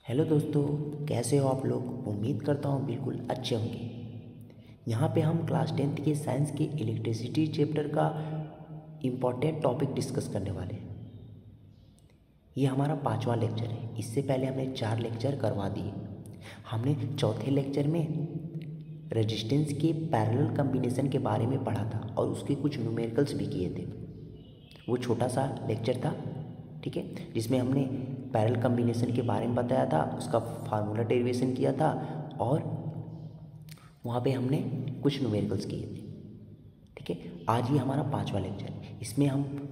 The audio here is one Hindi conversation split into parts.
हेलो दोस्तों, कैसे हो आप लोग। उम्मीद करता हूँ बिल्कुल अच्छे होंगे। यहाँ पे हम क्लास 10th के साइंस के इलेक्ट्रिसिटी चैप्टर का इम्पॉर्टेंट टॉपिक डिस्कस करने वाले हैं। ये हमारा 5वां लेक्चर है। इससे पहले हमने 4 लेक्चर करवा दिए। हमने चौथे लेक्चर में रेजिस्टेंस के पैरेलल कम्बिनेशन के बारे में पढ़ा था और उसके कुछ न्यूमेरिकल्स भी किए थे। वो छोटा सा लेक्चर था, ठीक है, जिसमें हमने पैरेलल कम्बिनेशन के बारे में बताया था, उसका फार्मूला डेरिवेशन किया था और वहाँ पे हमने कुछ न्यूमेरिकल्स किए थे। ठीक है, आज ये हमारा 5वां लेक्चर है। इसमें हम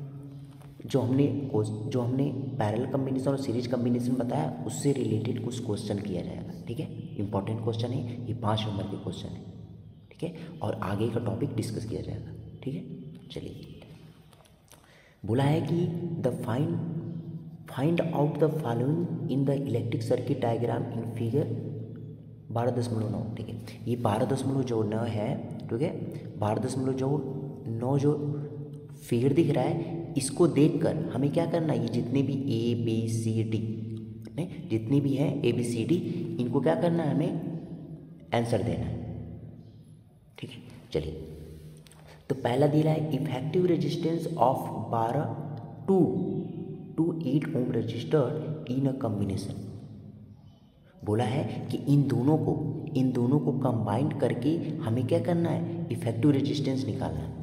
जो हमने पैरेलल कम्बिनेशन और सीरीज कम्बिनेशन बताया उससे रिलेटेड कुछ क्वेश्चन किया जाएगा। ठीक है, इंपॉर्टेंट क्वेश्चन है ये, 5 नंबर के क्वेश्चन है। ठीक है, और आगे का टॉपिक डिस्कस किया जाएगा। ठीक है, चलिए। बोला है कि find out the following in the electric circuit diagram in figure 12.9। ठीक है, ये 12.9 है। ठीक है, 12.9 जो फिगर दिख रहा है, इसको देखकर हमें क्या करना है, ये जितने भी ए बी सी डी जितनी भी हैं ए बी सी डी, इनको क्या करना है, हमें आंसर देना है। ठीक है, चलिए। तो पहला दिया है effective resistance of 12 to 8 ohm resistor in a combination. बोला है कि इन दोनों को कंबाइन करके हमें क्या करना है, इफेक्टिव रेजिस्टेंस निकालना है।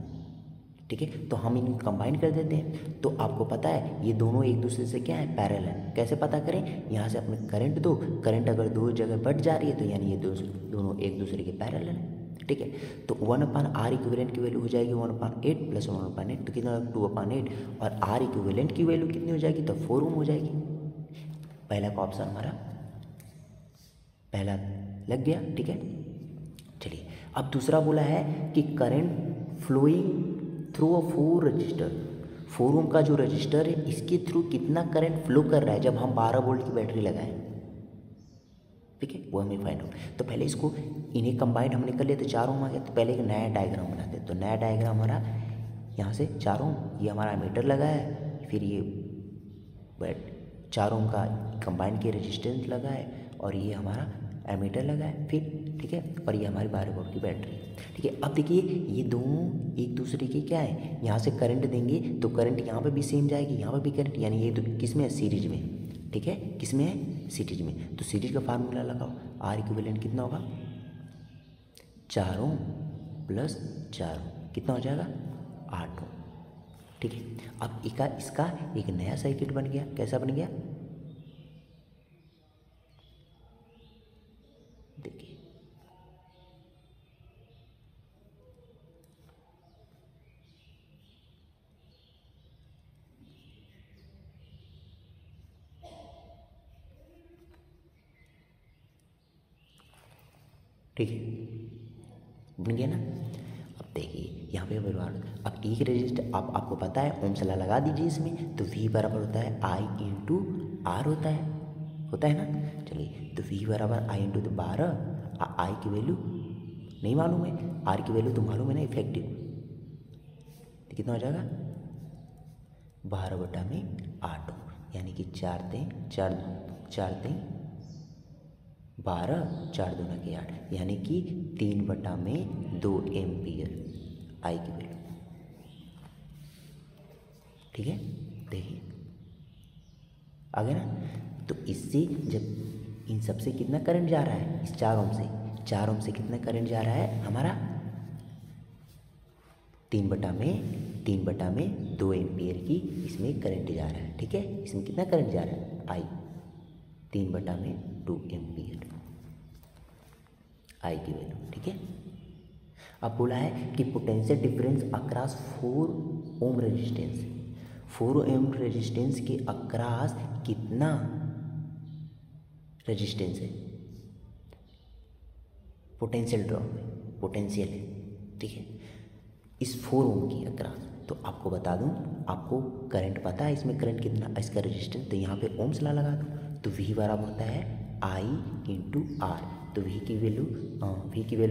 ठीक है, तो हम इनको कंबाइन कर देते हैं। तो आपको पता है ये दोनों एक दूसरे से क्या है, पैरेलल है। कैसे पता करें, यहाँ से अपने करंट अगर दो जगह बढ़ जा रही है तो यानी ये दोनों एक दूसरे के पैरेलल है। ठीक है, तो 1/R इक्विवेलेंट की वैल्यू हो जाएगी 1/8 प्लस 1/8, तो कितना 2/8, और R इक्विवेलेंट की वैल्यू कितनी हो जाएगी, तो 4 ओम हो जाएगी। पहला का ऑप्शन हमारा पहला लग गया। ठीक है, चलिए। अब दूसरा बोला है कि current flowing through a 4 resistor, 4 ohm का जो रजिस्टर है इसके थ्रू कितना करंट फ्लो कर रहा है जब हम 12 वोल्ट की बैटरी लगाएं। ठीक है, वो हमें फाइंड आउट। तो पहले इसको इन्हें कंबाइंड हमने कर लिया तो 4 ओम आ गया। तो पहले एक नया डायग्राम बनाते हैं। तो नया डायग्राम हमारा यहाँ से 4 ओम, ये हमारा मीटर लगा है, फिर ये 4 ओम का कंबाइंड के रेजिस्टेंस लगा है और ये हमारा एमीटर लगा है फिर। ठीक है, और ये हमारी 12 वोल्ट की बैटरी। ठीक है, अब देखिए ये दोनों एक दूसरे के क्या है, यहाँ से करंट देंगे तो करंट यहाँ पे भी सेम जाएगी, यहाँ पे भी करंट, यानी ये किस में है, सीरीज में। ठीक है, किस में है, सीरीज में। तो सीरीज का फार्मूला लगाओ, आर इक्विवेलेंट कितना होगा, 4 ओम प्लस 4 ओम, कितना हो जाएगा, 8 ओम। ठीक है, अब इसका एक नया सर्किट बन गया। कैसा बन गया, देखिए। ठीक है, बन गया ना। अब देखिए यहाँ पे बराबर, अब एक रजिस्टर आपको पता है ओम सला लगा दीजिए इसमें, तो V बराबर होता है I इंटू R होता है ना। चलिए, तो V बराबर I इंटू 12, I की वैल्यू नहीं मालूम है, R की वैल्यू तो मालूम है ना, इफेक्टिव। तो कितना हो जाएगा, 12/8 ओम, यानी कि 4 तें 12, 4 दूना के 8, यानी कि 3/2 एम्पियर आई की वैल्यू। ठीक है, देखिए आ गया ना। तो इससे जब इन सब से कितना करंट जा रहा है, इस 4 ओम से कितना करंट जा रहा है हमारा, 3/2 एम्पियर की इसमें करंट जा रहा है। ठीक है, इसमें कितना करंट जा रहा है, आई 3/2 एम्पियर आई की वैल्यू। ठीक है, अब बोला है कि potential difference across 4 ohm resistance, 4 ohm resistance के अक्रॉस कितना रेजिस्टेंस है, पोटेंशियल ड्रॉप है, पोटेंशियल है। ठीक है, इस 4 ओम की अक्रॉस। तो आपको बता दूं, आपको करंट पता है इसमें करंट कितना, इसका रेजिस्टेंस, तो यहाँ पे ओम्स ला लगा दूँ तो V बराबर होता है I इंटू R। तो V की वैल्यू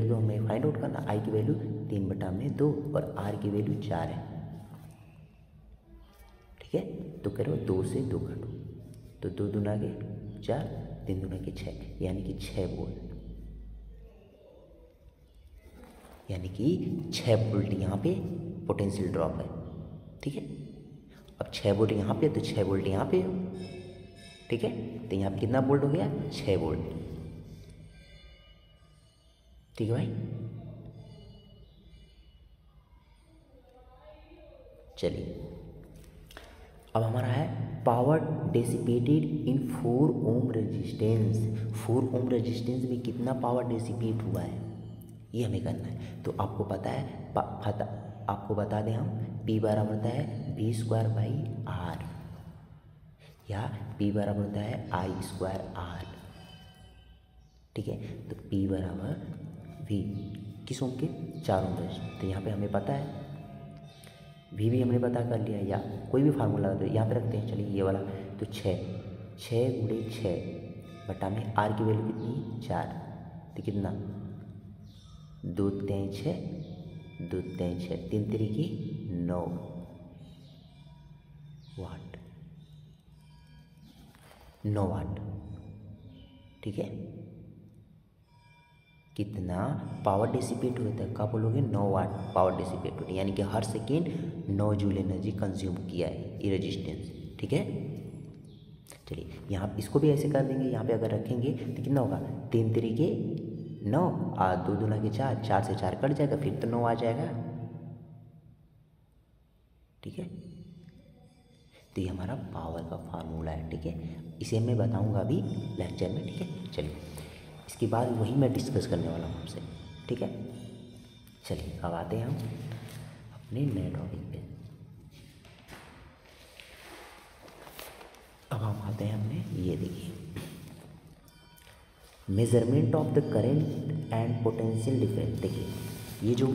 तो हमें फाइंड आउट करना, I की वैल्यू 3/2 और R की वैल्यू 4 है। ठीक है, तो करो 2 से 2 काटो, तो 2 दूना के 4, 3 दूना के 6, यानी कि 6 वोल्ट, यानी कि 6 वोल्ट यहाँ पे पोटेंशियल ड्रॉप है। ठीक है, अब 6 वोल्ट यहाँ पे तो 6 वोल्ट यहाँ पे हो। ठीक है, तो यहाँ पे कितना वोल्ट हो गया? 6 वोल्ट। ठीक है भाई, चलिए अब हमारा है पावर डेसिपेटेड इन 4 ओम रेजिस्टेंस। 4 ओम रेजिस्टेंस में कितना पावर डेसिपेट हुआ है ये हमें करना है। तो आपको पता है, आपको बता दें हम, P बराबर होता है V²/R या P बराबर होता है I²R। ठीक है, तो P बराबर V किस ओम के? 4 ओम रेजिस्टेंस। तो यहाँ पे हमें पता है, V भी हमने पता कर लिया, या कोई भी फार्मूला तो यहाँ पे रखते हैं। चलिए ये वाला, तो 6 × 6 बटा में R की वैल्यू कितनी? 4। तो कितना? 2 3 6, 2 3 6, 3 3 9 वाट, 9 वाट। ठीक है, कितना पावर डिसिपेट होता है? कब बोलोगे? 9 वाट पावर डिसिपेट होता है, यानी कि हर सेकेंड 9 जूल एनर्जी कंज्यूम किया है ये रेजिस्टेंस। ठीक है, चलिए यहाँ इसको भी ऐसे कर देंगे। यहाँ पे अगर रखेंगे तो कितना होगा? 3 3 9 और 2 दूना के 4, 4 से 4 कट जाएगा, फिर तो 9 आ जाएगा। ठीक है, तो ये हमारा पावर का फार्मूला है। ठीक है, इसे मैं बताऊंगा अभी लेक्चर में। ठीक है, चलिए इसके बाद वही मैं डिस्कस करने वाला हूँ आपसे। ठीक है, चलिए अब आते हैं हम अपने नए टॉपिक पे। अब हम आते हैं अपने, ये देखिए, measurement of the current and potential difference. देखिए ये जो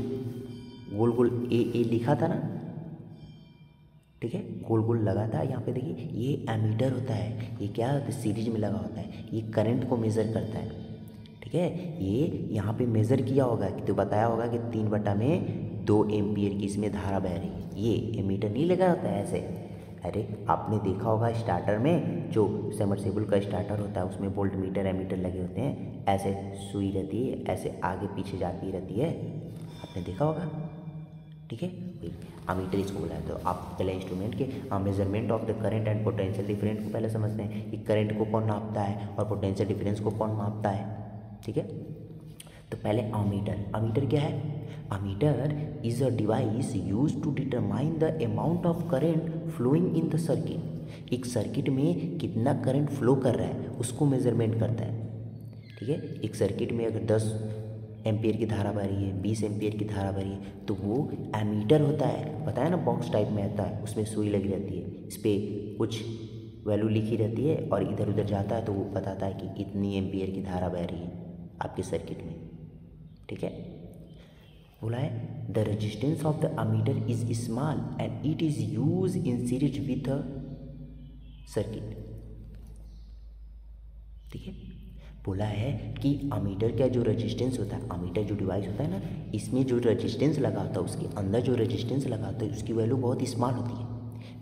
गोल गोल ए लिखा था ना, ठीक है, गोल गोल लगा था यहाँ पे। देखिए ये एमीटर होता है, ये क्या होता है? सीरीज में लगा होता है, ये करंट को मेज़र करता है। ठीक है, ये यहाँ पे मेज़र किया होगा कि तो बताया होगा कि 3/2 एम्पियर की इसमें धारा बह रही है। ये एमीटर नहीं लगा होता है ऐसे। अरे आपने देखा होगा स्टार्टर में, जो सबमर्सिबल का स्टार्टर होता है उसमें वोल्ट मीटर एमीटर लगे होते हैं, ऐसे सुई रहती है, ऐसे आगे पीछे जाती रहती है, आपने देखा होगा। ठीक है, अमीटर इसको बोला है। तो आप पहले इंस्ट्रूमेंट के measurement of the current and potential difference को पहले समझते हैं कि करंट को कौन नापता है और पोटेंशियल डिफरेंस को कौन मापता है। ठीक है, तो पहले अमीटर क्या है? Ammeter is a device use to determine the amount of current flowing in the circuit. एक सर्किट में कितना करंट फ्लो कर रहा है उसको मेजरमेंट करता है। ठीक है, एक सर्किट में अगर 10 एम्पियर की धारा बह रही है, 20 एम्पियर की धारा बह रही है, तो वो एमीटर होता है। पता है ना, बॉक्स टाइप में आता है, उसमें सुई लगी रहती है, इस पर कुछ वैल्यू लिखी रहती है और इधर उधर जाता है तो वो बताता है कि कितनी एम्पियर की धारा बह रही है आपके सर्किट में। ठीक है, बोला है the resistance of the ammeter is small and it is use in series with a circuit. ठीक है, बोला है कि अमीटर का जो रेजिस्टेंस होता है, अमीटर जो डिवाइस होता है ना, इसमें जो रेजिस्टेंस लगा होता है, उसके अंदर जो रेजिस्टेंस लगा होता है उसकी वैल्यू बहुत स्मॉल होती है।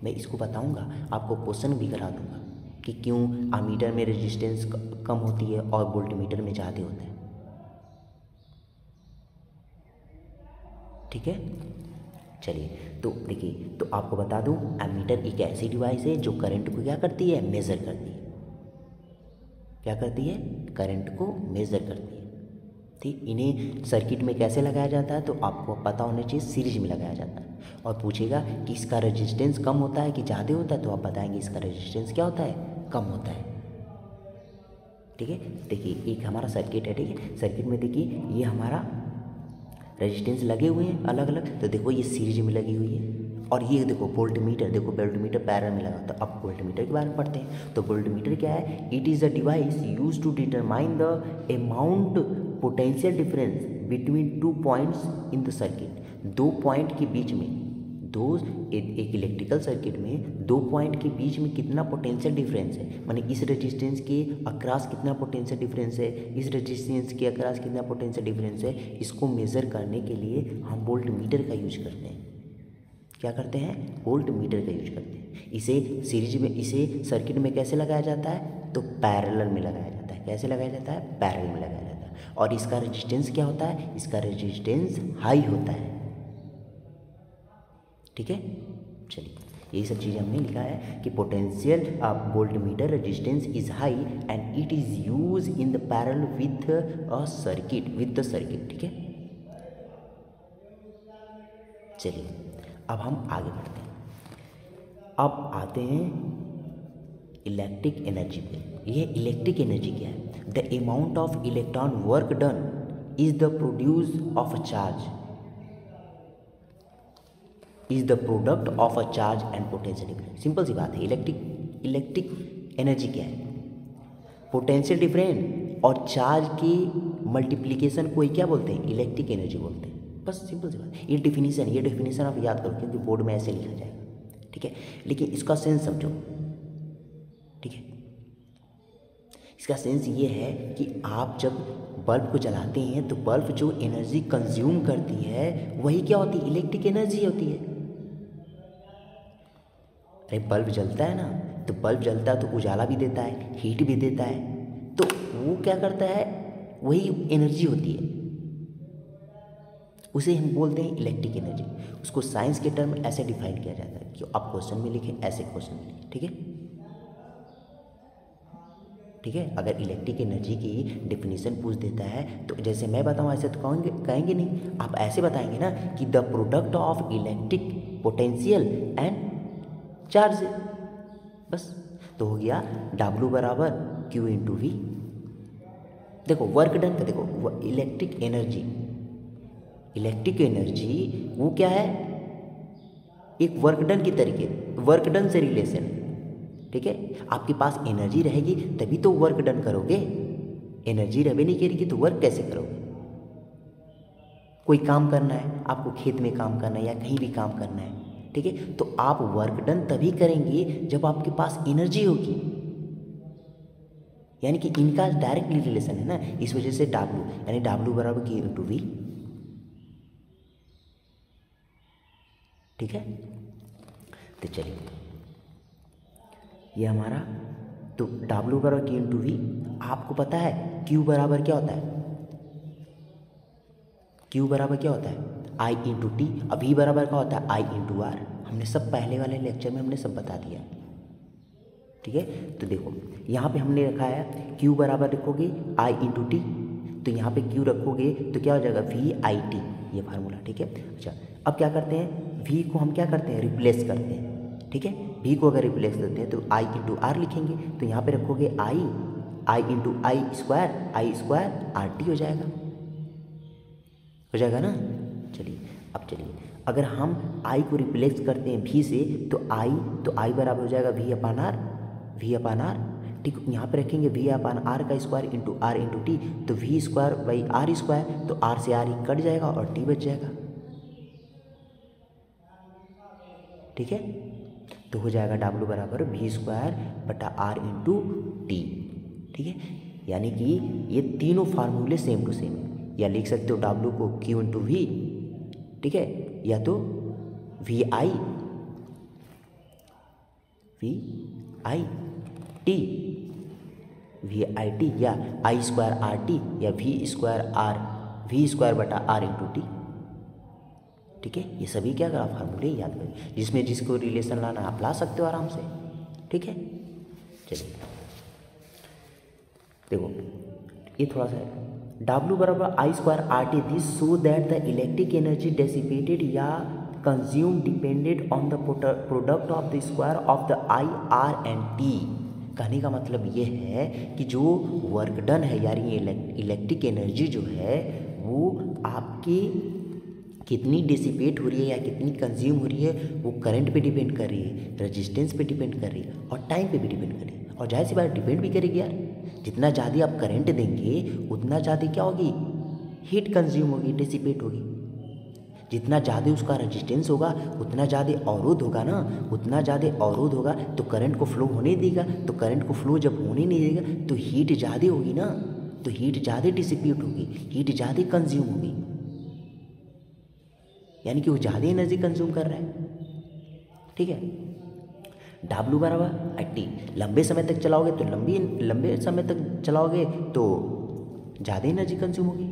मैं इसको बताऊंगा, आपको क्वेश्चन भी करा दूंगा कि क्यों अमीटर में रेजिस्टेंस कम होती है और वोल्टमीटर में ज़्यादा होता है। ठीक है, चलिए तो देखिए, तो आपको बता दूं, एमीटर एक ऐसी डिवाइस है जो करंट को क्या करती है? मेज़र करती है। क्या करती है? करंट को मेज़र करती है। ठीक, इन्हें सर्किट में कैसे लगाया जाता है? तो आपको पता होना चाहिए, सीरीज में लगाया जाता है। और पूछेगा कि इसका रेजिस्टेंस कम होता है कि ज़्यादा होता है, तो आप बताएंगे इसका रेजिस्टेंस क्या होता है? कम होता है। ठीक है, देखिए एक हमारा सर्किट है। ठीक है, सर्किट में देखिए ये हमारा रेजिस्टेंस लगे हुए हैं अलग अलग, तो देखो ये सीरीज में लगी हुई है। और ये देखो वोल्टमीटर, देखो वोल्टमीटर पैरेलल में लगा। तो अब वोल्टमीटर के बारे में पढ़ते हैं। तो वोल्टमीटर क्या है? It is a device use to determine the amount potential difference between 2 points in the circuit. 2 point के बीच में, एक इलेक्ट्रिकल सर्किट में 2 पॉइंट के बीच में कितना पोटेंशियल डिफरेंस है, माने इस रेजिस्टेंस के अक्रॉस कितना पोटेंशियल डिफरेंस है, इस रेजिस्टेंस के अक्रॉस कितना पोटेंशियल डिफरेंस है, इसको मेज़र करने के लिए हम वोल्टमीटर का यूज करते हैं। क्या करते हैं? वोल्टमीटर का यूज करते हैं। इसे सीरीज में, इसे सर्किट में कैसे लगाया जाता है? तो पैरेलल में लगाया जाता है। कैसे लगाया जाता है? पैरेलल में लगाया जाता है। और इसका रेजिस्टेंस क्या होता है? इसका रेजिस्टेंस हाई होता है। ठीक है, चलिए यही सब चीज़ें हमने लिखा है कि potential voltmeter resistance is high and it is use in the parallel with a circuit, with the circuit. ठीक है, चलिए अब हम आगे बढ़ते हैं। अब आते हैं इलेक्ट्रिक एनर्जी पे। ये इलेक्ट्रिक एनर्जी क्या है? The amount of electron work done is the produce of a charge, is the product of a charge and potential difference. Simple सी बात है। इलेक्ट्रिक एनर्जी क्या है? पोटेंशियल डिफरेंस और चार्ज की मल्टीप्लिकेशन को ही क्या बोलते हैं? इलेक्ट्रिक एनर्जी बोलते हैं। बस सिंपल सी बात है। ये डेफिनेशन आप याद करो, क्योंकि बोर्ड में ऐसे लिखा जाएगा। ठीक है, लेकिन इसका सेंस समझो। ठीक है, इसका सेंस ये है कि आप जब बल्ब को जलाते हैं तो बल्ब जो एनर्जी कंज्यूम करती है वही क्या होती है? इलेक्ट्रिक एनर्जी होती है। अरे बल्ब जलता है ना, तो बल्ब जलता है तो उजाला भी देता है, हीट भी देता है, तो वो क्या करता है? वही एनर्जी होती है, उसे हम बोलते हैं इलेक्ट्रिक एनर्जी। उसको साइंस के टर्म ऐसे डिफाइन किया जाता है कि आप क्वेश्चन में लिखें, ऐसे क्वेश्चन में लिखें। ठीक है, ठीक है। अगर इलेक्ट्रिक एनर्जी की डिफिनीशन पूछ देता है तो जैसे मैं बताऊँ ऐसे तो कहेंगे नहीं, आप ऐसे बताएंगे ना कि the product of electric potential and charge. बस तो हो गया W बराबर Q इंटू वी। देखो वर्क डन का, देखो इलेक्ट्रिक एनर्जी वो क्या है? एक वर्क डन की तरीके, वर्क डन से रिलेशन। ठीक है, आपके पास एनर्जी रहेगी तभी तो वर्क डन करोगे। एनर्जी रहे नहीं करेगी तो वर्क कैसे करोगे? कोई काम करना है आपको, खेत में काम करना है या कहीं भी काम करना है, ठीक है, तो आप वर्क डन तभी करेंगे जब आपके पास एनर्जी होगी। यानी कि इनका डायरेक्टली रिलेशन है ना, इस वजह से W यानी W बराबर Q इंटू वी। ठीक है, तो चलिए ये हमारा तो W बराबर Q इंटू वी। आपको पता है Q बराबर क्या होता है? Q बराबर क्या होता है? I into T. अब V बराबर क्या होता है? I into R. हमने सब पहले वाले लेक्चर में हमने सब बता दिया। ठीक है, तो देखो यहाँ पे हमने रखा है Q बराबर रखोगे I इंटू टी, तो यहाँ पे Q रखोगे तो क्या हो जाएगा? VIT, ये फार्मूला। ठीक है, अच्छा अब क्या करते हैं? V को हम क्या करते हैं? रिप्लेस करते हैं। ठीक है, V को अगर रिप्लेस करते हैं तो I इंटू आर लिखेंगे, तो यहाँ पे रखोगे I into I square R T हो जाएगा ना। चलिए अगर हम I को रिप्लेस करते हैं V से तो I बराबर हो जाएगा V अपान आर। ठीक, यहाँ पे रखेंगे V अपान आर का square into R into T, तो V square by R square, तो आर से आर ही कट जाएगा और टी बच जाएगा। ठीक है, तो हो जाएगा W बराबर V स्क्वायर बटा आर इंटू टी। ठीक है, यानी कि ये तीनों फार्मूले सेम टू सेम है। या लिख सकते हो W को Q इंटू वी, ठीक है, या तो वी आई टी या आई स्क्वायर आर टी या वी स्क्वायर बटा आर इंटू टी। ठीक है, ये सभी क्या करा? फार्मूले याद करें, जिसमें जिसको रिलेशन लाना आप ला सकते हो आराम से। ठीक है, चलिए देखो ये थोड़ा सा W बराबर I square R T, this so that the electric energy dissipated या consume depended on the product of the square of the I R and T. कहने का मतलब ये है कि जो वर्क डन है यानी इलेक्ट्रिक एनर्जी जो है वो आपकी कितनी डिसिपेट हो रही है या कितनी कंज्यूम हो रही है वो करंट पे डिपेंड कर रही है, रेजिस्टेंस पे डिपेंड कर रही है और टाइम पे भी डिपेंड कर रही है। और जाहिर सी बात डिपेंड भी करेगी यार, जितना ज़्यादा आप करंट देंगे उतना ज़्यादा क्या होगी? हीट कंज्यूम होगी, डिसिपेट होगी। जितना ज़्यादा उसका रेजिस्टेंस होगा उतना ज़्यादा अवरोध होगा ना, उतना ज़्यादा अवरोध होगा तो करंट को फ्लो होने देगा, तो करंट को फ्लो जब होने नहीं देगा तो हीट ज़्यादा होगी ना, तो हीट ज़्यादा डिसिपेट होगी, हीट ज़्यादा कंज्यूम होगी, यानी कि वो ज़्यादा एनर्जी कंज्यूम कर रहा है। ठीक है, W बराबर टी। लंबे समय तक चलाओगे तो लंबे समय तक चलाओगे तो ज़्यादा एनर्जी कंज्यूम होगी,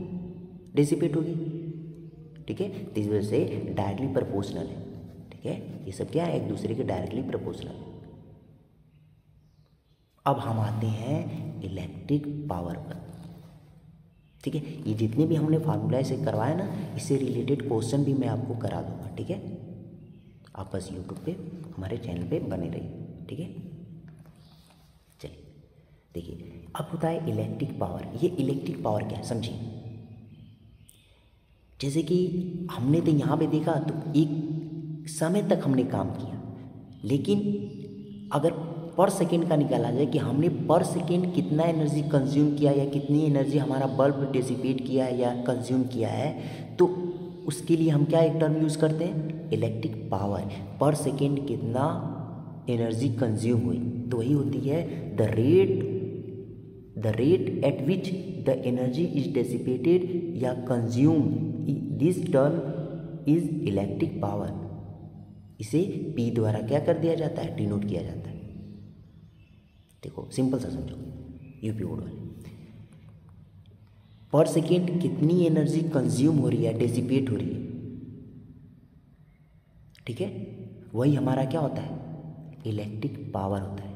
डिसिपेट होगी। ठीक है, तो इस वजह से डायरेक्टली प्रोपोर्शनल है। ठीक है, ये सब क्या है, एक दूसरे के डायरेक्टली प्रोपोर्शनल है। अब हम आते हैं इलेक्ट्रिक पावर पर। ठीक है, ये जितने भी हमने फार्मूला से करवाया ना, इससे रिलेटेड क्वेश्चन भी मैं आपको करा दूंगा। ठीक है, आप बस यूट्यूब पे हमारे चैनल पे बने रहिए। ठीक है, चलिए देखिए, अब होता है इलेक्ट्रिक पावर। ये इलेक्ट्रिक पावर क्या है समझिए। जैसे कि हमने तो यहाँ पे देखा तो एक समय तक हमने काम किया, लेकिन अगर पर सेकेंड का निकाला जाए कि हमने पर सेकेंड कितना एनर्जी कंज्यूम किया या कितनी एनर्जी हमारा बल्ब डिसिपेट किया है या कंज्यूम किया है, तो उसके लिए हम क्या एक टर्म यूज़ करते हैं, इलेक्ट्रिक पावर। पर सेकेंड कितना एनर्जी कंज्यूम हुई, तो वही होती है the rate at which the energy is dissipated या consume. This term is electric power. इसे P द्वारा क्या कर दिया जाता है, डिनोट किया जाता है। देखो सिंपल सा समझो, यूपी बोर्ड वाले, पर सेकेंड कितनी एनर्जी कंज्यूम हो रही है, डिसिपेट हो रही है। ठीक है, वही हमारा क्या होता है, इलेक्ट्रिक पावर होता है।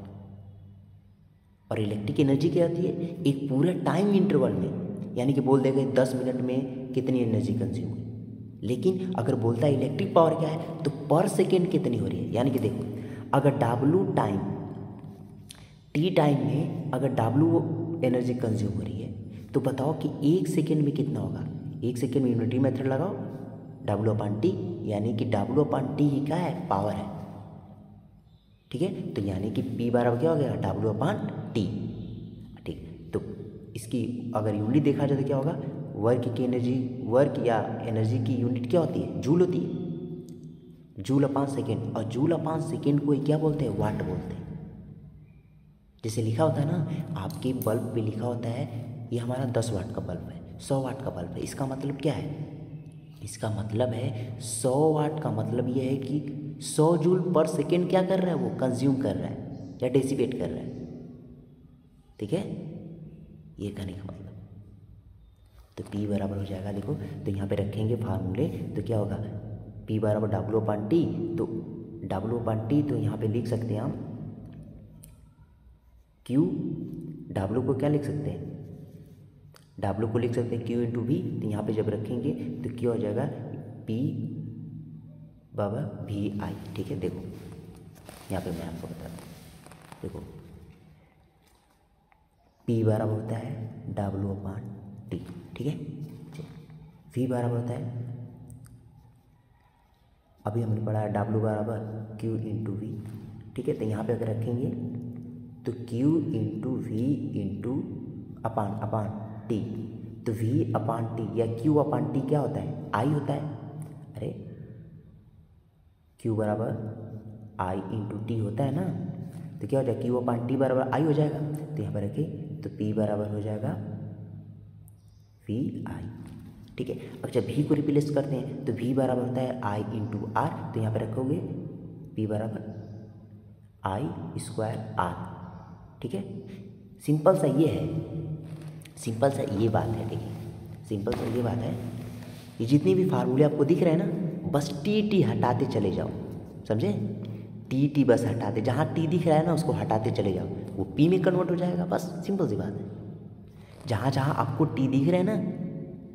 और इलेक्ट्रिक एनर्जी क्या होती है, एक पूरे टाइम इंटरवल में, यानी कि बोल देगा 10 मिनट में कितनी एनर्जी कंज्यूम हुई। लेकिन अगर बोलता है इलेक्ट्रिक पावर क्या है, तो पर सेकेंड कितनी हो रही है। यानी कि देखो, अगर W टाइम, T टाइम में अगर W एनर्जी कंज्यूम हो रही है, तो बताओ कि 1 सेकेंड में कितना होगा। 1 सेकेंड में यूनिटी मेथड लगाओ, W/T, यानी कि W/T ही क्या है, पावर है। ठीक है, तो यानी कि P बराबर क्या हो गया, W/T। ठीक, तो इसकी अगर यूनिट देखा जाए तो क्या होगा, वर्क की एनर्जी, वर्क या एनर्जी की यूनिट क्या होती है, जूल होती है, जूल/सेकेंड। और जूल/सेकेंड को क्या बोलते हैं, वाट बोलते हैं। जैसे लिखा होता है ना, आपके बल्ब पे लिखा होता है ये हमारा 10 वाट का बल्ब है, 100 वाट का बल्ब है। इसका मतलब क्या है, इसका मतलब है 100 वाट का मतलब ये है कि 100 जूल पर सेकेंड क्या कर रहा है, वो कंज्यूम कर रहा है या डिसिपेट कर रहा है। ठीक है, ये कहने का मतलब। तो P बराबर हो जाएगा, देखो तो यहाँ पे रखेंगे फार्मूले, तो क्या होगा, P बराबर W/T। तो W/T तो यहाँ पे लिख सकते हैं हम Q, W को क्या लिख सकते हैं, W को लिख सकते हैं Q इंटू V। तो यहाँ पे जब रखेंगे तो क्या हो जाएगा, P बराबर VI। ठीक है, देखो यहाँ पे मैं आपको बता दूँ, देखो P बराबर होता है W/T। ठीक है, V बराबर होता है, अभी हमने पढ़ा है W बराबर Q इंटू V। ठीक है, तो यहाँ पे अगर रखेंगे तो Q इंटू V इंटू अपान T। तो V/T या Q/T क्या होता है, I होता है। अरे Q बराबर I इंटू T होता है ना, तो क्या हो जाएगा, Q/T बराबर I हो जाएगा। तो यहाँ पर रखें तो P बराबर हो जाएगा VI। ठीक है, अब जब V को रिप्लेस करते हैं तो V बराबर होता है I इंटू R। तो यहाँ पे रखोगे P बराबर I²R। ठीक है, सिंपल सा ये है, सिंपल सा ये बात है। ठीक है, सिंपल सा ये बात है, ये जितने भी फार्मूले आपको दिख रहे हैं ना, बस T हटाते चले जाओ, समझे। T बस हटाते, जहाँ T दिख रहा है ना उसको हटाते चले जाओ, वो P में कन्वर्ट हो जाएगा। बस सिंपल सी बात है। जहाँ जहाँ आपको T दिख रहा है ना,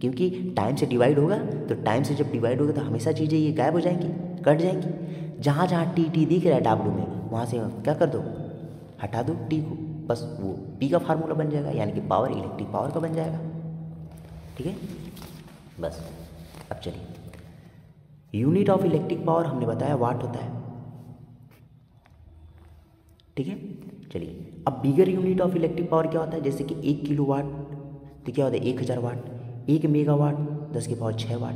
क्योंकि टाइम से डिवाइड होगा, तो टाइम से जब डिवाइड होगा तो हमेशा चीज़ें ये गायब हो जाएंगी, कट जाएंगी। जहाँ जहाँ T दिख रहा है W में, वहाँ से क्या कर दो, हटा दो T को, बस वो P का फार्मूला बन जाएगा, यानी कि पावर इलेक्ट्रिक पावर का बन जाएगा। ठीक है, बस अब चलिए, यूनिट ऑफ इलेक्ट्रिक पावर हमने बताया वाट होता है। ठीक है, चलिए अब bigger unit of electric power क्या होता है, जैसे कि 1 किलोवाट तो क्या होता है 1000 वाट, 1 मेगावाट 10⁶ वाट,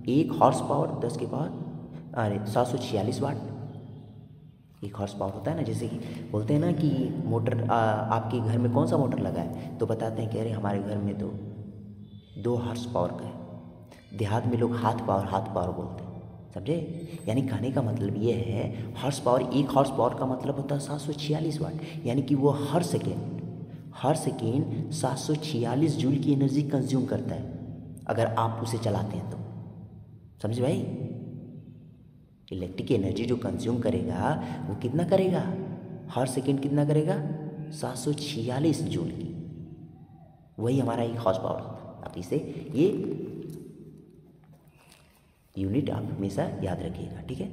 1 हॉर्स पावर 746 वाट। 1 हॉर्स पावर होता है ना, जैसे कि बोलते हैं ना कि मोटर, आपके घर में कौन सा मोटर लगा है, तो बताते हैं कि अरे हमारे घर में तो 2 हॉर्स पावर का है। देहात में लोग हाथ पावर बोलते हैं। समझे? यानी कहने का मतलब ये है हॉर्स पावर, एक हॉर्स पावर का मतलब होता है 746 वाट, यानी कि वो हर सेकेंड 746 जूल की एनर्जी कंज्यूम करता है अगर आप उसे चलाते हैं तो। समझे भाई? इलेक्ट्रिक एनर्जी जो कंज्यूम करेगा वो कितना करेगा, हर सेकेंड कितना करेगा, 746 जूल की। वही हमारा एक हॉर्स पावर होता है। आप इसे ये यूनिट आप हमेशा याद रखिएगा, ठीक है?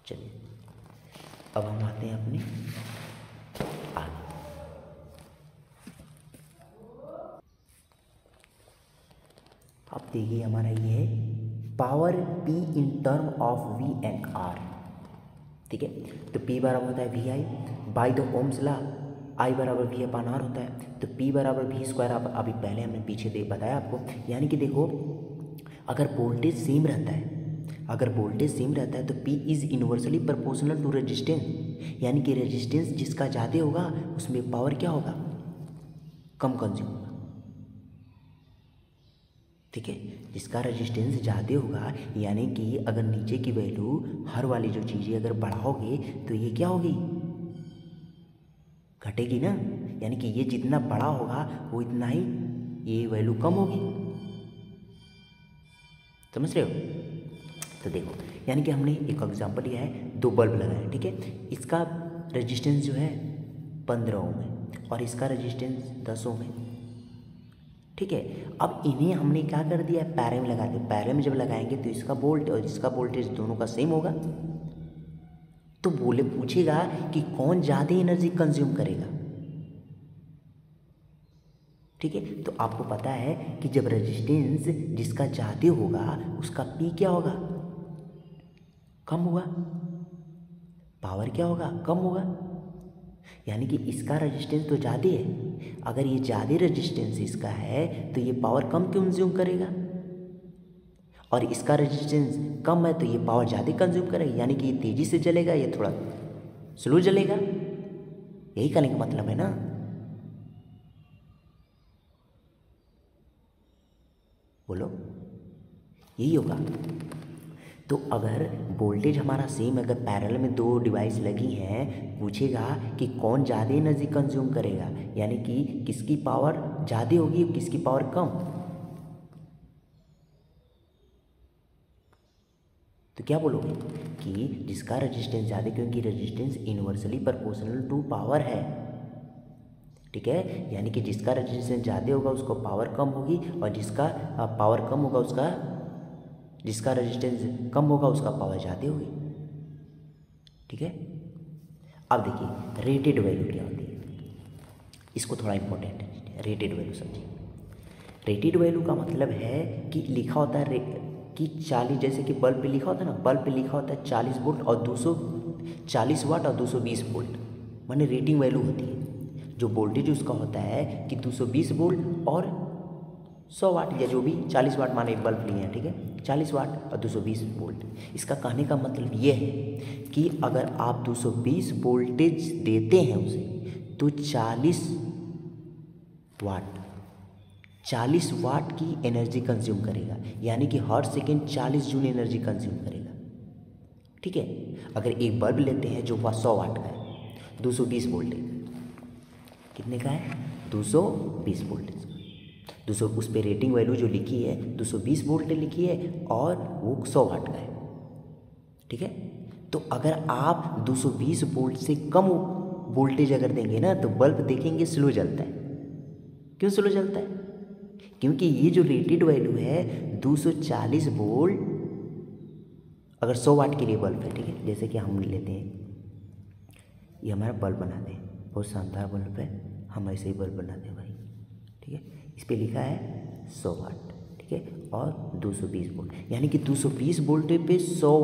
चलिए अब हम आते हैं अपने आगे। अब देखिए हमारा ये है power P in term of V and R, ठीक है? तो P बराबर होता है VI by the Ohm's law, I बराबर V अपॉन R होता है, तो P बराबर V स्क्वायर। आप अभी पहले हमने पीछे बताया आपको, यानी कि देखो अगर वोल्टेज सेम रहता है, तो P is inversely proportional to resistance, यानी कि रेजिस्टेंस जिसका ज़्यादा होगा उसमें पावर क्या होगा, कम कंज्यूम होगा, ठीक है? जिसका रेजिस्टेंस ज़्यादा होगा, यानी कि अगर नीचे की वैल्यू हर वाली जो चीज़ें अगर बढ़ाओगे तो ये क्या होगी, घटेगी ना, यानी कि ये जितना बड़ा होगा वो इतना ही ये वैल्यू कम होगी। समझ रहे हो? तो देखो यानी कि हमने एक एग्जांपल लिया है, 2 बल्ब लगाए, ठीक है? इसका रेजिस्टेंस जो है 15 ओम है और इसका रेजिस्टेंस 10 ओम है, ठीक है? अब इन्हें हमने क्या कर दिया, पैरे में लगा दिया। पैरे में जब लगाएंगे तो इसका वोल्ट और इसका वोल्टेज दोनों का सेम होगा, तो पूछेगा कि कौन ज़्यादा एनर्जी कंज्यूम करेगा, ठीक है? तो आपको पता है कि जब रेजिस्टेंस जिसका ज़्यादा होगा उसका P क्या होगा, कम होगा, पावर क्या होगा, कम होगा, यानी कि इसका रेजिस्टेंस तो ज़्यादा है, अगर ये ज़्यादा रेजिस्टेंस इसका है तो ये पावर कम कंज्यूम करेगा, और इसका रेजिस्टेंस कम है तो ये पावर ज़्यादा कंज्यूम करेगा, यानी कि ये तेज़ी से जलेगा, ये थोड़ा स्लो जलेगा। यही कहने का मतलब है ना। बोलो, यही होगा। तो अगर वोल्टेज हमारा सेम, अगर पैरेलल में 2 डिवाइस लगी हैं, पूछेगा कि कौन ज़्यादा एनर्जी कंज्यूम करेगा, यानी कि किसकी पावर ज़्यादा होगी और किसकी पावर कम। तो क्या बोलोगे कि जिसका रेजिस्टेंस ज़्यादा, क्योंकि resistance inversely proportional to power है, ठीक है? यानी कि जिसका रेजिस्टेंस ज़्यादा होगा उसको पावर कम होगी, और जिसका पावर कम होगा उसका, जिसका रेजिस्टेंस कम होगा उसका पावर ज़्यादा होगी, ठीक है? अब देखिए रेटेड वैल्यू क्या होती है, इसको थोड़ा इंपॉर्टेंट है, रेटेड वैल्यू समझिए। रेटेड वैल्यू का मतलब है कि लिखा होता है कि 40, जैसे कि बल्ब पे लिखा होता है ना, बल्ब पे लिखा होता है 40 वोल्ट और 240 वाट और 220 वोल्ट, माने रेटिंग वैल्यू होती है। जो वोल्टेज उसका होता है कि 220 वोल्ट और 100 वाट, या जो भी 40 वाट माने बल्ब लिए हैं, ठीक है? 40 वाट और 220 वोल्ट। इसका कहने का मतलब ये है कि अगर आप 220 वोल्टेज देते हैं उसे, तो 40 वाट की एनर्जी कंज्यूम करेगा, यानी कि हर सेकेंड 40 जूल एनर्जी कंज्यूम करेगा, ठीक है? अगर एक बल्ब लेते हैं जो 100 वाट का है, 220 वोल्टेज, कितने का है, 220 वोल्टेज, 200, उस पर रेटिंग वैल्यू जो लिखी है 220 वोल्ट लिखी है और वो 100 वाट का है, ठीक है? तो अगर आप 220 वोल्ट से कम वोल्टेज अगर देंगे ना, तो बल्ब देखेंगे स्लो जलता है। क्यों स्लो जलता है? क्योंकि ये जो रेटेड वैल्यू है 240 वोल्ट, अगर 100 वाट के लिए बल्ब है, ठीक है? जैसे कि हम लेते हैं, ये हमारा बल्ब बनाते हैं, बहुत शानदार बल्ब है, हम ऐसे ही बल्ब बनाते हैं भाई, ठीक है? इस पर लिखा है 100 वाट, ठीक है? और 220 वोल्ट, यानी कि 220 वोल्ट पे 100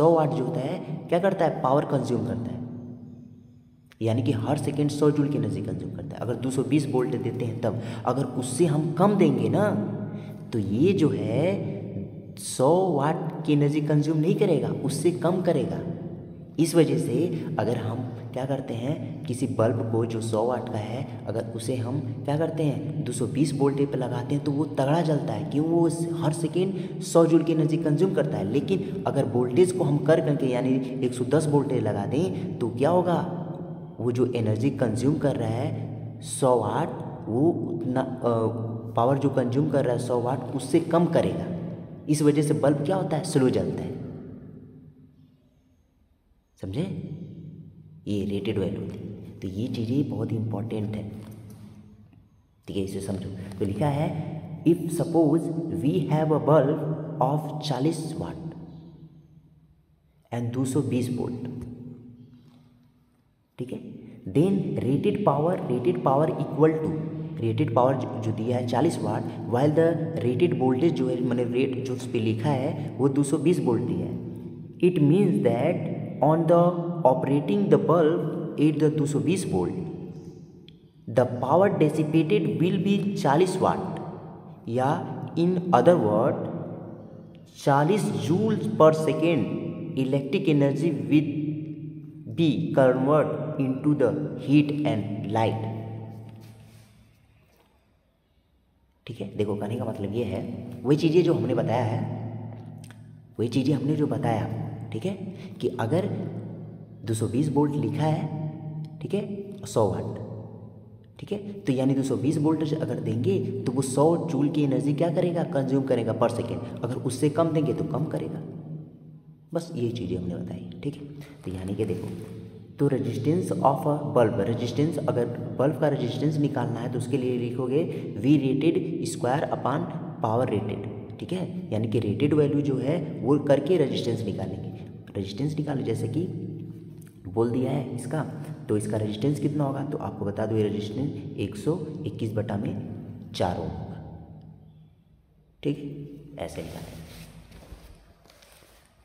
वाट जो होता है क्या करता है, पावर कंज्यूम करता है, यानी कि हर सेकेंड 100 जूल की एनर्जी कंज्यूम करता है। अगर 220 वोल्ट देते हैं तब, अगर उससे हम कम देंगे ना, तो ये जो है 100 वाट की एनर्जी कंज्यूम नहीं करेगा, उससे कम करेगा। इस वजह से अगर हम क्या करते हैं किसी बल्ब को जो 100 वाट का है, अगर उसे हम क्या करते हैं 220 वोल्टेज पे लगाते हैं तो वो तगड़ा जलता है, क्यों? वो हर सेकेंड 100 जूल की एनर्जी कंज्यूम करता है। लेकिन अगर वोल्टेज को हम कर करके यानी 110 वोल्टेज लगा दें तो क्या होगा, वो जो एनर्जी कंज्यूम कर रहा है 100 वाट, वो उतना पावर जो कंज्यूम कर रहा है 100 वाट उससे कम करेगा। इस वजह से बल्ब क्या होता है, स्लो जलता है। समझे? ये रेटेड वैल्यू होती है। तो ये चीज़ें बहुत ही इंपॉर्टेंट है, ठीक है, इसे समझो। तो लिखा है if suppose we have a bulb of 40 watt and 220 volt, ठीक है, then rated power equal to, rated power जो दिया है 40 watt, while the rated voltage जो है मैंने रेट जो उस पर लिखा है वो 220 वोल्ट दिया है। It means that on the operating the bulb at the 220 volt the power dissipated will be 40 watt, या in other word 40 joules per second electric energy will be converted into the heat and light। ठीक है, देखो कहने का मतलब ये है वही चीज़ें जो हमने बताया है, वही चीज़ें हमने जो बताया, ठीक है, कि अगर 220 वोल्ट लिखा है, ठीक है, 100 वाट, ठीक है, तो यानी 220 वोल्ट अगर देंगे तो वो 100 जूल की एनर्जी क्या करेगा, कंज्यूम करेगा पर सेकेंड। अगर उससे कम देंगे तो कम करेगा। बस ये चीज़ें हमने बताई, ठीक है। तो यानी कि देखो, तो resistance of a bulb, resistance, अगर बल्ब का रेजिस्टेंस निकालना है तो उसके लिए लिखोगे V rated square upon power rated, ठीक है, यानी कि रेटेड वैल्यू जो है वो करके रेजिस्टेंस निकालेंगे। रेजिस्टेंस निकालो, जैसे कि बोल दिया है इसका, तो इसका रेजिस्टेंस कितना होगा, तो आपको बता दो ये रेजिस्टेंस 121/4 ओम होगा, ठीक है, ऐसे निकालेंगे।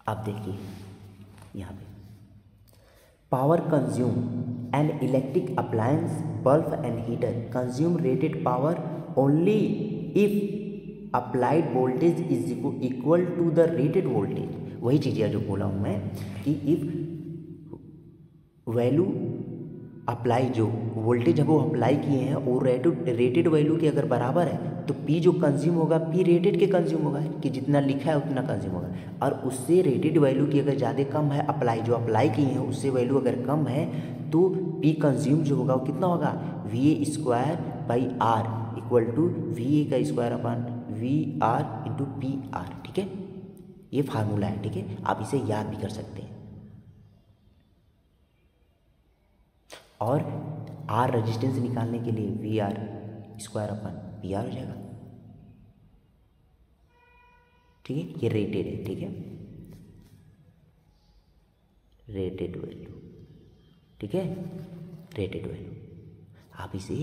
अब देखिए यहाँ पे power consume and electric appliance bulb and heater consume rated power only if applied voltage is equal to the rated voltage. वही चीज़ें जो बोला हूँ मैं कि इफ वैल्यू अप्लाई, जो वोल्टेज है वो अप्लाई किए हैं और रेटेड वैल्यू के अगर बराबर है तो पी जो कंज्यूम होगा पी रेटेड के कंज्यूम होगा, कि जितना लिखा है उतना कंज्यूम होगा। और उससे रेटेड वैल्यू की अगर ज़्यादा कम है, अप्लाई जो अप्लाई किए हैं उससे वैल्यू अगर कम है तो पी कंज्यूम जो होगा वो कितना होगा, VA² equal to VA² upon VR into PR, ठीक है। ये फार्मूला है, ठीक है, आप इसे याद भी कर सकते हैं। और R रेजिस्टेंस निकालने के लिए VR² अपान PR हो जाएगा, ठीक है। ये रेटेड है, ठीक है, रेटेड वैल्यू, ठीक है, रेटेड वैल्यू आप इसे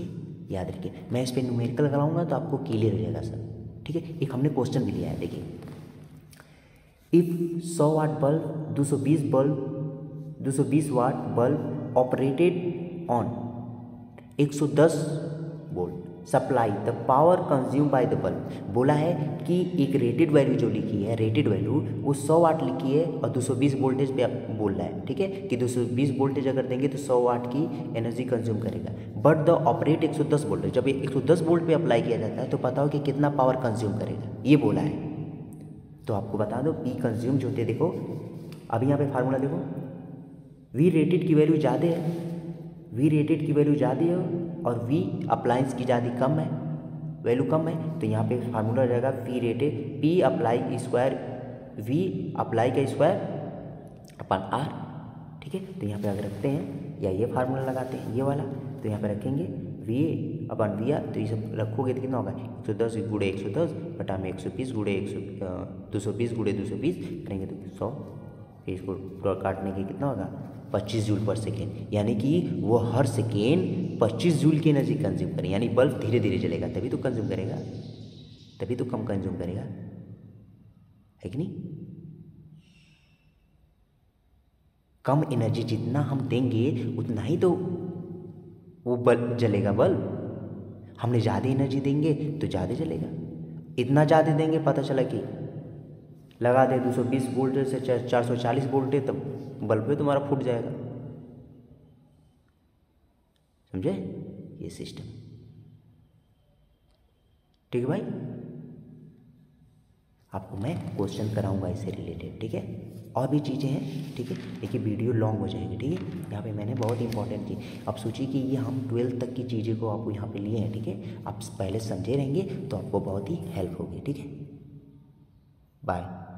याद रखिए। मैं इस पर न्यूमेरिकल लगाऊंगा तो आपको क्लियर हो जाएगा सर, ठीक है। एक हमने क्वेश्चन भी लिया है, देखिए if 100 watt bulb 220 watt bulb operated on 110 volt supply the power consume by the bulb. बोला है कि एक रेटेड वैल्यू जो लिखी है, रेटेड वैल्यू वो 100 वाट लिखी है और 220 वोल्टेज पे बोल रहा है, ठीक है, कि 220 वोल्टेज अगर देंगे तो 100 वाट की एनर्जी कंज्यूम करेगा। बट द ऑपरेट 110 वोल्टेज, जब 110 वोल्ट पे अप्लाई किया जाता है तो पता हो कि कितना पावर कंज्यूम करेगा, ये बोला है। तो आपको बता दो पी कंज्यूम जो होते, देखो अभी यहाँ पे फार्मूला देखो, वी रेटेड की वैल्यू ज़्यादा है, वी रेटेड की वैल्यू ज़्यादा है और वी अप्लायंस की ज़्यादा कम है, वैल्यू कम है, तो यहाँ पे फार्मूला हो जाएगा V rated P apply square V apply का स्क्वायर अपन आर, ठीक है। तो यहाँ पे अगर रखते हैं या ये फार्मूला लगाते हैं ये वाला, तो यहाँ पे रखेंगे वी अपन वी आर, तो ये सब रखोगे तो कितना होगा 110 गुड़े 110 बटा में 120 गुड़े 220 गुड़े 220 करेंगे तो 100, फिर इसको काटने के कितना होगा 25 जूल पर सेकेंड, यानी कि वो हर सेकेंड 25 जूल की एनर्जी कंज्यूम करें, यानी बल्ब धीरे धीरे चलेगा तभी तो कंज्यूम करेगा, तभी तो कम कंज्यूम करेगा, है कि नहीं। कम एनर्जी जितना हम देंगे उतना ही तो वो बल्ब जलेगा बल्ब, हमने ज़्यादा एनर्जी देंगे तो ज़्यादा जलेगा, इतना ज़्यादा देंगे पता चला कि लगा दे 220 वोल्ट से 440 वोल्ट है तब बल्ब पे तुम्हारा फूट जाएगा। समझे, ये सिस्टम। ठीक है भाई, आपको मैं क्वेश्चन कराऊंगा इससे रिलेटेड, ठीक है। और भी चीज़ें हैं, ठीक है, लेकिन वीडियो लॉन्ग हो जाएगी, ठीक है। यहाँ पे मैंने बहुत इंपॉर्टेंट चीज़, अब सोचिए कि ये हम 12th तक की चीज़ें को आपको यहाँ पे लिए हैं, ठीक है। आप पहले समझे रहेंगे तो आपको बहुत ही हेल्प होगी, ठीक है। बाय।